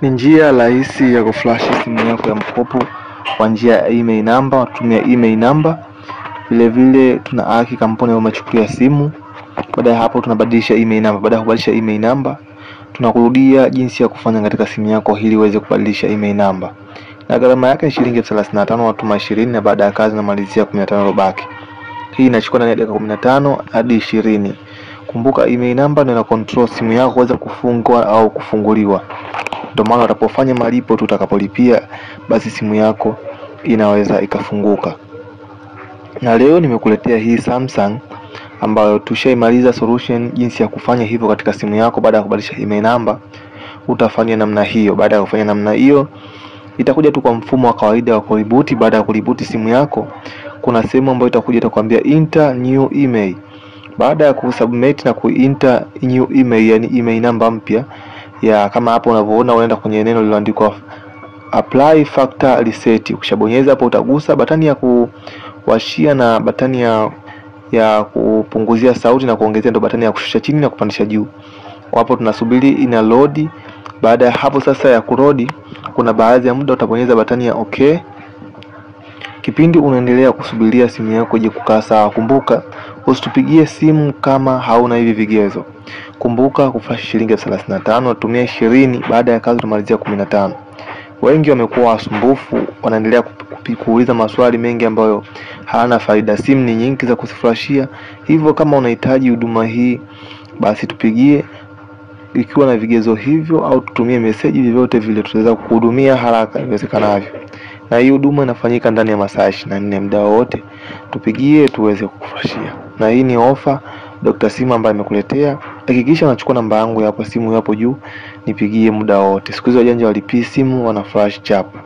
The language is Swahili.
Ni njia rahisi ya kuflash simu yako ya mkopo kwa njia ya email number. Tumia email number. Vile vile tuna haki kampuni umechukulia simu. Baada ya hapo tunabadilisha email number. Baada ya kubadilisha email number, tunakurudia jinsi ya kufanya katika simu yako ili uweze kubadilisha email number. Na gharama yake ni shilingi 35, watuma 20 na baada ya kazi namalizia 15 robaki. Hii inachukua ndani ya dakika 15 hadi 20. Kumbuka email number ndio ina control simu yako kuweza kufungwa au kufunguliwa. Ndio maana utapofanya malipo tu utakapolipia basi simu yako inaweza ikafunguka. Na leo nimekuletea hii Samsung ambayo tushaimaliza solution jinsi ya kufanya hivyo katika simu yako. Baada ya kubadilisha email number utafanya namna hiyo. Baada ya kufanya namna hiyo itakuja tu kwa mfumo wa kawaida wa kureboot. Baada ya kureboot simu yako kuna sehemu ambayo itakwambia enter new email. Baada ya kusubmit na kuenter new email, yani email number mpya ya kama hapo unavyoona, unaenda kwenye neno lililoandikwa apply factor reset. Ukishabonyeza hapo utagusa batani ya kuwashia na batani ya kupunguzia sauti na kuongezea, ndo batani ya kushusha chini na kupandisha juu. Hapo tunasubiri ina load. Baada ya hapo sasa ya kurodi, kuna baadhi ya muda utabonyeza batani ya okay. Kipindi unaendelea kusubiria simu yako ije kukaa sawa, kumbuka usitupigie simu kama hauna hivi vigezo. Kumbuka kuflash shilingi 35, tumia 20, baada ya kazi tumalizia 15. Wengi wamekuwa wasumbufu, wanaendelea kuuliza maswali mengi ambayo hayana faida. Simu ni nyingi za kusiflashia. Hivyo kama unahitaji huduma hii basi tupigie ikiwa na vigezo hivyo, au tutumie message, vyovyote vile tutaweza kukuhudumia haraka iwezekanavyo. Na hii huduma inafanyika ndani ya masaa 24, muda wote tupigie tuweze kukuflashia. Na hii ni ofa Dr. Simu ambaye amekuletea. Hakikisha unachukua namba yangu hapo, simu hapo juu, nipigie muda wote. Siku hizo wajanja walipii simu wana flash chapa.